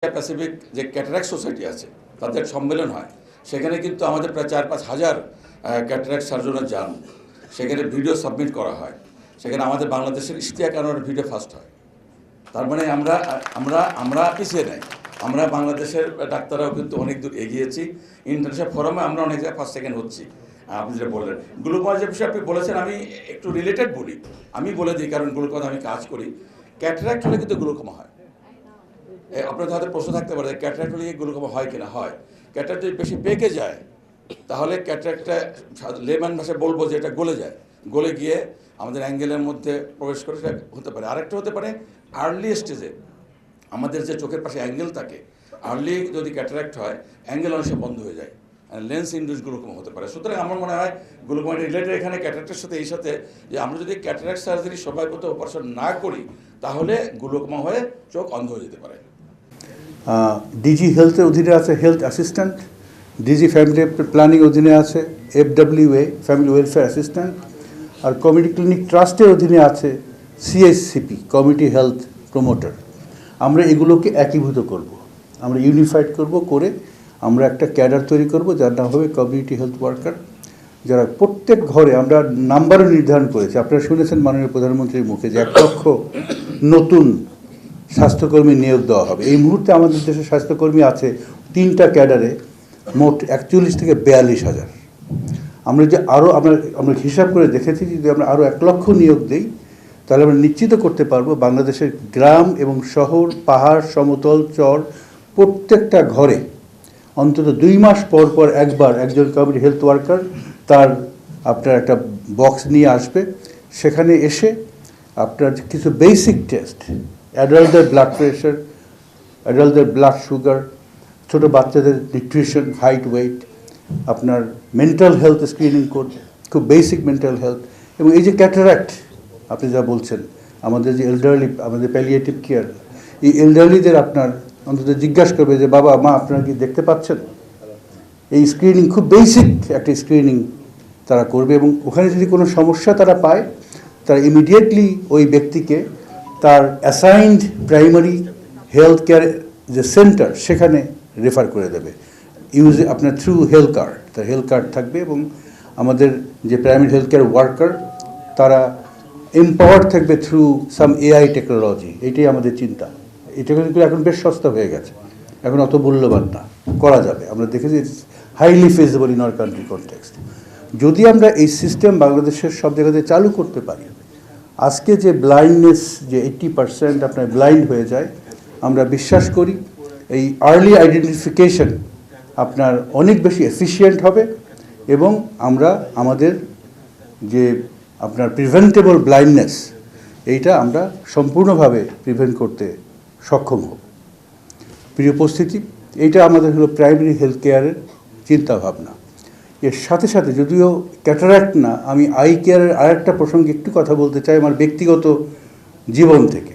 Pacific যে cataract society আছে তাদের সম্মেলন হয়, সেখানে কিন্তু আমাদের প্রায় 4-5 হাজার ক্যাটারাক্ট সার্জনের যান, সেখানে ভিডিও সাবমিট করা হয়, সেখানে আমাদের বাংলাদেশের ইশতিয়াক আনোয়ারের ভিডিও ফার্স্ট হয়। তার মানে আমরা আমরা আমরা পিছিয়ে নাই, আমরা বাংলাদেশের ডাক্তাররাও কিন্তু অনেক দূর এগিয়েছি। ইন্টারন্যাশনাল ফোরামে আমরা অনেক জায়গায় ফার্স্ট সেকেন্ড হচ্ছি। আপনি যেটা বললেন গ্লুকোজের বিষয়ে আপনি বলেছেন, আমি একটু রিলেটেড বলি, আমি বলে দিই, কারণ গ্লুকোজ আমি কাজ করি। ক্যাটারাক্ট হলে কিন্তু গ্লুকোমা হয়। আপনাদের হয়তো প্রশ্ন থাকতে পারে ক্যাটারাক্ট হলে গ্লুকোমা হয় কিনা। হয়। ক্যাটারাক্ট যদি বেশি পেকে যায় তাহলে ক্যাটারাক্টটা লেমান ভাষায় বলবো যে এটা গলে যায়, গলে গিয়ে আমাদের অ্যাঙ্গেলের মধ্যে প্রবেশ করে সেটা হতে পারে। আরেকটা হতে পারে আর্লি স্টেজে আমাদের যে চোখের পাশে অ্যাঙ্গেল থাকে, আর্লি যদি ক্যাটারাক্ট হয় অ্যাঙ্গেল অনেক বন্ধ হয়ে যায়, লেন্স ইন্ডিউস গ্লুকোমা হতে পারে। সুতরাং আমার মনে হয় গ্লুকোমা রিলেটেড এখানে ক্যাটারাক্টের সাথে এই সাথে যে আমরা যদি ক্যাটারাক্ট সার্জারি সময়মতো অপারেশন না করি তাহলে গ্লুকোমা হয়ে চোখ অন্ধ হয়ে যেতে পারে। ডিজি হেলথের অধীনে আছে health assistant, DG family planning অধীনে আছে FWA ফ্যামিলি ওয়েলফেয়ার অ্যাসিস্ট্যান্ট, আর কমিউনিটি ক্লিনিক ট্রাস্টের অধীনে আছে CHCP কমিউনিটি হেলথ প্রমোটার। আমরা এগুলোকে একীভূত করব, আমরা ইউনিফাইড করব, করে আমরা একটা ক্যাডার তৈরি করব যার নাম হবে কমিউনিটি হেলথ ওয়ার্কার, যারা প্রত্যেক ঘরে আমরা নাম্বারও নির্ধারণ করেছি। আপনারা শুনেছেন মাননীয় প্রধানমন্ত্রীর মুখে যে 1 লক্ষ নতুন স্বাস্থ্যকর্মী নিয়োগ দেওয়া হবে। এই মুহূর্তে আমাদের দেশে স্বাস্থ্যকর্মী আছে 3টা ক্যাডারে মোট 41 থেকে 42 হাজার। আমরা যে আরও আমরা হিসাব করে দেখেছি যদি আমরা আরও 1 লক্ষ নিয়োগ দিই তাহলে আমরা নিশ্চিত করতে পারবো বাংলাদেশের গ্রাম এবং শহর, পাহাড়, সমতল, চর প্রত্যেকটা ঘরে অন্তত 2 মাস পর পর একবার একজন কমিউনিটি হেলথ ওয়ার্কার তার আপনার একটা বক্স নিয়ে আসবে। সেখানে এসে আপনার কিছু বেসিক টেস্ট, অ্যাডাল্টদের ব্লাড প্রেশার, অ্যাডাল্টদের ব্লাড সুগার, ছোটো বাচ্চাদের নিউট্রিশন, হাইট, ওয়েট, আপনার মেন্টাল হেলথ স্ক্রিনিং করবে, খুব বেসিক মেন্টাল হেলথ। এবং এই যে ক্যাটারাক্ট আপনি যা বলছেন, আমাদের যে এল্ডারলি, আমাদের প্যালিয়েটিভ কেয়ার, এই এল্ডারলিদের আপনার অন্তত জিজ্ঞাসা করবে যে বাবা মা আপনারা কি দেখতে পাচ্ছেন। এই স্ক্রিনিং খুব বেসিক একটা স্ক্রিনিং তারা করবে, এবং ওখানে যদি কোনো সমস্যা তারা পায় তারা ইমিডিয়েটলি ওই ব্যক্তিকে তার অ্যাসাইন্ড প্রাইমারি হেলথ কেয়ার যে সেন্টার সেখানে রেফার করে দেবে আপনার থ্রু হেলথ কার্ড। তার হেলথ কার্ড থাকবে এবং আমাদের যে প্রাইমারি হেলথ কেয়ার ওয়ার্কার তারা এম্পাওয়ার্ড থাকবে থ্রু সাম AI টেকনোলজি। এইটাই আমাদের চিন্তা। এই টেকনোলজি এখন বেশ সস্তা হয়ে গেছে, এখন অত মূল্যবান না, করা যাবে। আমরা দেখেছি highly feasible in our country context. যদি আমরা এই সিস্টেম বাংলাদেশের সব জায়গাতে চালু করতে পারি, আজকে যে ব্লাইন্ডনেস যে 80% আপনার ব্লাইন্ড হয়ে যায়, আমরা বিশ্বাস করি এই আর্লি আইডেন্টিফিকেশন আপনার অনেক বেশি এফিশিয়েন্ট হবে এবং আমরা আমাদের যে আপনার প্রিভেন্টেবল ব্লাইন্ডনেস এইটা আমরা সম্পূর্ণভাবে প্রিভেন্ট করতে সক্ষম হব। প্রিয় উপস্থিতি, এইটা আমাদের হলো প্রাইমারি হেলথ কেয়ারের চিন্তাভাবনা। এর সাথে সাথে যদিও ক্যাটারাক্ট না, আমি আই কেয়ারের আরেকটা প্রসঙ্গে একটু কথা বলতে চাই আমার ব্যক্তিগত জীবন থেকে।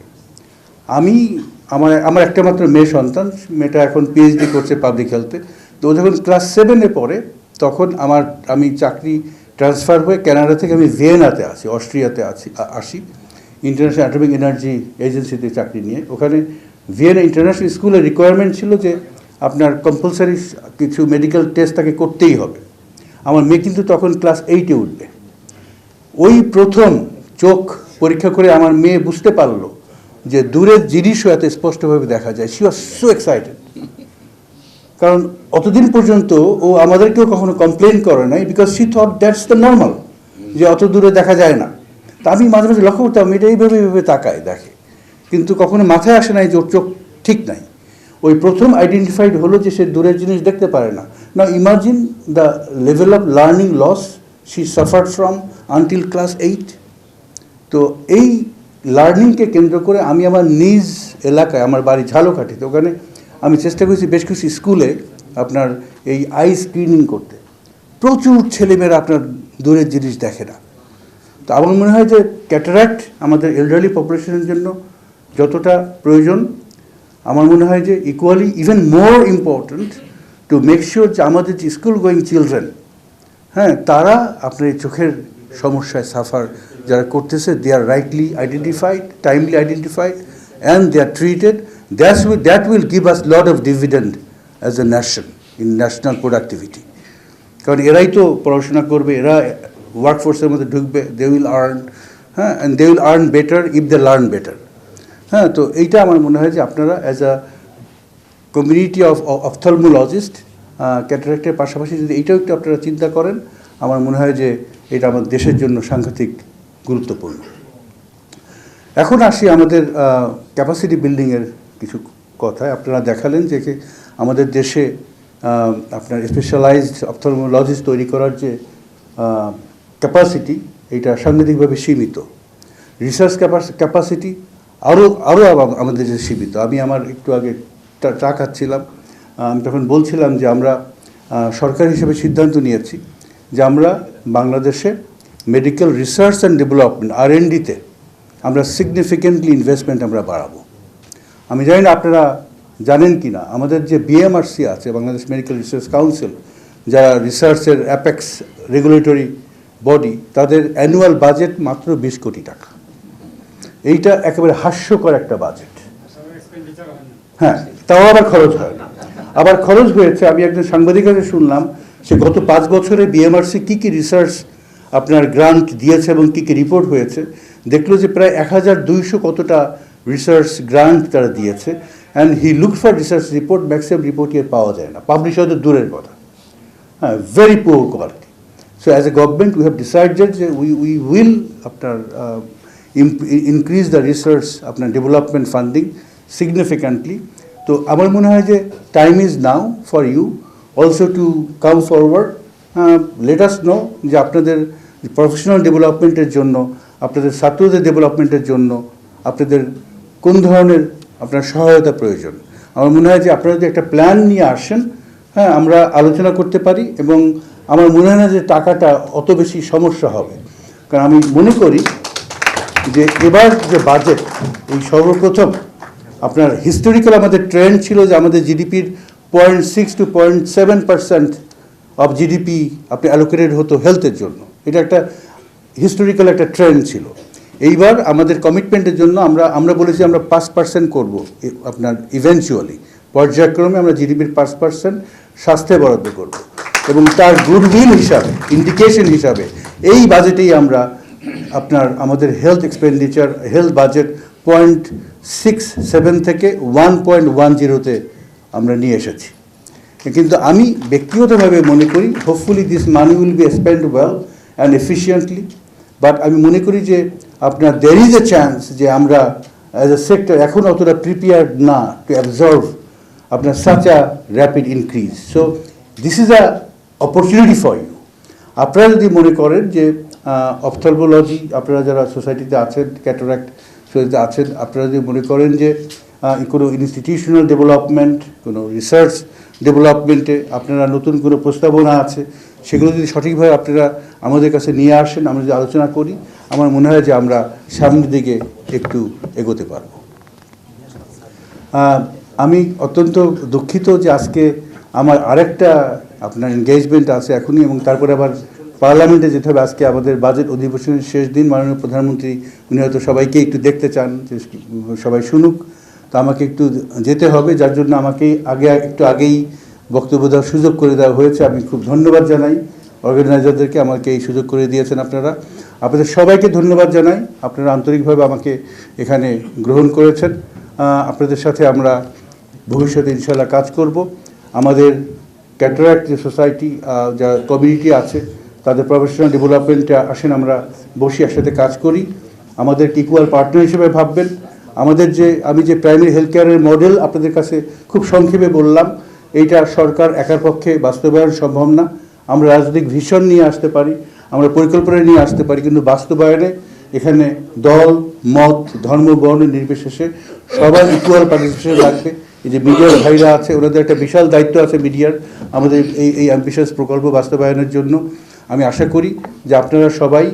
আমার একটা মাত্র মেয়ে সন্তান, মেয়েটা এখন PhD করছে পাবলিক হেলথে। তো ও যখন ক্লাস 7-এ পড়ে তখন আমি চাকরি ট্রান্সফার হয়ে কানাডা থেকে আমি ভিয়েনাতে আসি, অস্ট্রিয়াতে আসি ইন্টারন্যাশনাল অ্যাটমিক এনার্জি এজেন্সিতে চাকরি নিয়ে। ওখানে ভিয়েনা ইন্টারন্যাশনাল স্কুলের রিকোয়ারমেন্ট ছিল যে আপনার কম্পালসারি কিছু মেডিকেল টেস্ট তাকে করতেই হবে। আমার মেয়ে কিন্তু তখন ক্লাস 8-এ উঠবে। ওই প্রথম চোখ পরীক্ষা করে আমার মেয়ে বুঝতে পারলো যে দূরের জিনিসও এত স্পষ্টভাবে দেখা যায়। শি ওয়াজ সো এক্সাইটেড, কারণ অতদিন পর্যন্ত ও আমাদেরকেও কখনো কমপ্লেন করে নাই, because she thought that's the normal, যে অত দূরে দেখা যায় না। তা আমি মাঝে মাঝে লক্ষ্য করতাম এটা এইভাবে তাকায় দেখে, কিন্তু কখনো মাথায় আসে নাই যে ওর চোখ ঠিক নাই। ওই প্রথম আইডেন্টিফাইড হলো যে সে দূরের জিনিস দেখতে পারে না। Now imagine the level of learning loss she suffered from until class 8। তো এই লার্নিংকে কেন্দ্র করে আমি আমার নিজ এলাকায়, আমার বাড়ি ঝালকাঠিতে, ওখানে আমি চেষ্টা করেছি বেশ কিছু স্কুলে আপনার এই আই স্ক্রিনিং করতে। প্রচুর ছেলেমেয়েরা আপনার দূরের জিনিস দেখে না। তো আমার মনে হয় যে ক্যাটারাক্ট আমাদের এল্ডারলি পপুলেশনের জন্য যতটা প্রয়োজন, আমার মনে হয় যে equally even more important to make sure যে আমাদের যে স্কুল গোয়িং চিলড্রেন, হ্যাঁ, তারা আপনার এই চোখের সমস্যায় সাফার যারা করতেছে, they are rightly identified, timely identified, and they are treated that will give us lot of dividend as a nation in national productivity. কারণ এরাই তো পড়াশোনা করবে, এরা ওয়ার্কফোর্সের মধ্যে ঢুকবে, দে উইল আর্ন, হ্যাঁ, and they will earn better if they learn better. হ্যাঁ, তো এইটা আমার মনে হয় যে আপনারা as a community of ophthalmologist ক্যাটারাক্টের পাশাপাশি যদি এইটাও একটু আপনারা চিন্তা করেন, আমার মনে হয় যে এটা আমাদের দেশের জন্য সাংঘাতিক গুরুত্বপূর্ণ। এখন আসি আমাদের ক্যাপাসিটি বিল্ডিংয়ের কিছু কথায়। আপনারা দেখালেন যে আমাদের দেশে আপনার স্পেশালাইজড অপথলমোলজিস্ট তৈরি করার যে ক্যাপাসিটি, এটা সাংঘাতিকভাবে সীমিত। রিসার্চ ক্যাপাসিটি আরও আমাদের দেশে সীমিত। আমি আমার একটু আগে চা খাচ্ছিলাম, আমি তখন বলছিলাম যে আমরা সরকার হিসেবে সিদ্ধান্ত নিয়েছি যে আমরা বাংলাদেশে মেডিকেল রিসার্চ অ্যান্ড ডেভেলপমেন্ট R&Dতে আমরা সিগনিফিকেন্টলি ইনভেস্টমেন্ট আমরা বাড়াবো। আমি জানি না আপনারা জানেন কি না, আমাদের যে BMRC আছে, বাংলাদেশ মেডিকেল রিসার্চ কাউন্সিল, যারা রিসার্চের অ্যাপেক্স রেগুলেটরি বডি, তাদের অ্যানুয়াল বাজেট মাত্র 20 কোটি টাকা। এইটা একেবারে হাস্যকর একটা বাজেট। হ্যাঁ, তাও আবার খরচ হয় না। আবার খরচ হয়েছে, আমি একজন সাংবাদিকের কাছে শুনলাম সে গত 5 বছরে BMRC কী রিসার্চ আপনার গ্রান্ট দিয়েছে এবং কী রিপোর্ট হয়েছে, দেখলো যে প্রায় 1200 কতটা রিসার্চ গ্রান্ট তারা দিয়েছে। And he look for research report, maximum report এর পাওয়া যায় না, পাবলিশ হয়তো দূরের কথা। হ্যাঁ, very poor quality. So as a government we have decided যে উই উইল আপনার ইনক্রিজ দ্য রিসার্চ আপনার ডেভেলপমেন্ট ফান্ডিং সিগনিফিক্যান্টলি। তো আমার মনে হয় যে time is now for you also to come forward, let us know যে আপনাদের প্রফেশনাল ডেভেলপমেন্টের জন্য, আপনাদের ছাত্রদের ডেভেলপমেন্টের জন্য আপনাদের কোন ধরনের আপনার সহায়তা প্রয়োজন। আমার মনে হয় যে আপনারা যদি একটা প্ল্যান নিয়ে আসেন, হ্যাঁ, আমরা আলোচনা করতে পারি। এবং আমার মনে হয় না যে টাকাটা অত বেশি সমস্যা হবে, কারণ আমি মনে করি যে এবার যে বাজেট, এই সর্বপ্রথম আপনার হিস্টোরিক্যাল আমাদের ট্রেন্ড ছিল যে আমাদের জিডিপির 0.6 to 0.7% অফ জিডিপি আপনি অ্যালোকেটেড হতো হেলথের জন্য। এটা একটা হিস্টোরিক্যাল একটা ট্রেন্ড ছিল। এইবার আমাদের কমিটমেন্টের জন্য আমরা বলেছি আমরা 5% করব আপনার ইভেনচুয়ালি, পর্যায়ক্রমে আমরা জিডিপির 5% স্বাস্থ্যে বরাদ্দ করব। এবং তার গুডউইল হিসাবে, ইন্ডিকেশন হিসাবে এই বাজেটেই আমরা আপনার আমাদের হেলথ এক্সপেন্ডিচার, হেলথ বাজেট 0.67 থেকে 1.10-তে আমরা নিয়ে এসেছি। কিন্তু আমি ব্যক্তিগতভাবে মনে করি hopefully this money will be spend well and efficiently. But আমি মনে করি যে আপনার দের ইজ এ চান্স যে আমরা অ্যাজ এ সেক্টর এখন অতটা প্রিপেয়ার্ড না টু অ্যাবজর্ভ আপনার such a rapid increase. So this is a opportunity for you. আপনারা যদি মনে করেন যে অপথলমোলজি, আপনারা যারা সোসাইটিতে আছেন, ক্যাটারাক্ট সোসাইটিতে আছেন, আপনারা যদি মনে করেন যে কোনো ইনস্টিটিউশনাল ডেভেলপমেন্ট, কোনো রিসার্চ ডেভেলপমেন্টে আপনারা নতুন কোনো প্রস্তাবনা আছে, সেগুলো যদি সঠিকভাবে আপনারা আমাদের কাছে নিয়ে আসেন, আমরা যদি আলোচনা করি, আমার মনে হয় যে আমরা সামনের দিকে একটু এগোতে পারব। আমি অত্যন্ত দুঃখিত যে আজকে আমার আরেকটা আপনার এনগেজমেন্ট আছে এখনই, এবং তারপরে আবার পার্লামেন্টে যেতে হবে। আজকে আমাদের বাজেট অধিবেশনের শেষ দিন, মাননীয় প্রধানমন্ত্রী উনি হয়তো সবাইকে একটু দেখতে চান, যে সবাই শুনুক। তো আমাকে একটু যেতে হবে, যার জন্য আমাকে একটু আগেই বক্তব্য দেওয়ার সুযোগ করে দেওয়া হয়েছে। আমি খুব ধন্যবাদ জানাই অর্গানাইজারদেরকে, আমাকে এই সুযোগ করে দিয়েছেন আপনারা। আপনাদের সবাইকে ধন্যবাদ জানাই, আপনারা আন্তরিকভাবে আমাকে এখানে গ্রহণ করেছেন। আপনাদের সাথে আমরা ভবিষ্যতে ইনশাআল্লাহ কাজ করব। আমাদের ক্যাটারাক্ট যে সোসাইটি, যা কমিউনিটি আছে, তাদের প্রফেশনাল ডেভেলপমেন্টে আসেন, আমরা বসি একসাথে কাজ করি। আমাদের ইকুয়াল পার্টনার হিসেবে ভাববেন। আমাদের আমি যে প্রাইমারি হেলথ কেয়ারের মডেল আপনাদের কাছে খুব সংক্ষেপে বললাম, এইটা সরকার একার পক্ষে বাস্তবায়ন সম্ভব না। আমরা রাজনৈতিক ভিশন নিয়ে আসতে পারি, আমরা পরিকল্পনা নিয়ে আসতে পারি, কিন্তু বাস্তবায়নে এখানে দল, মত, ধর্ম, বর্ণ নির্বিশেষে সবার ইকুয়াল পার্টিসিপেশন লাগবে। এই যে মিডিয়ার ভাইরা আছে, ওনাদের একটা বিশাল দায়িত্ব আছে মিডিয়ার আমাদের এই অ্যাম্বিশাস প্রকল্প বাস্তবায়নের জন্য। আমি আশা করি যে আপনারা সবাই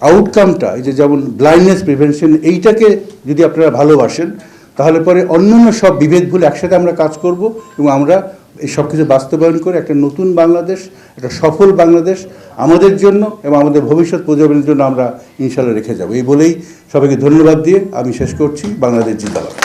আউটকামটা, এই যে যেমন ব্লাইন্ডনেস প্রিভেনশন, এইটাকে যদি আপনারা ভালোবাসেন, তাহলে পরে অন্যান্য সব বিভেদ ভুলে একসাথে আমরা কাজ করব এবং আমরা এই সব কিছু বাস্তবায়ন করে একটা নতুন বাংলাদেশ, একটা সফল বাংলাদেশ আমাদের জন্য এবং আমাদের ভবিষ্যৎ প্রজন্মের জন্য আমরা ইনশাআল্লাহ রেখে যাব। এই বলেই সবাইকে ধন্যবাদ দিয়ে আমি শেষ করছি। বাংলাদেশ জিন্দাবাদ।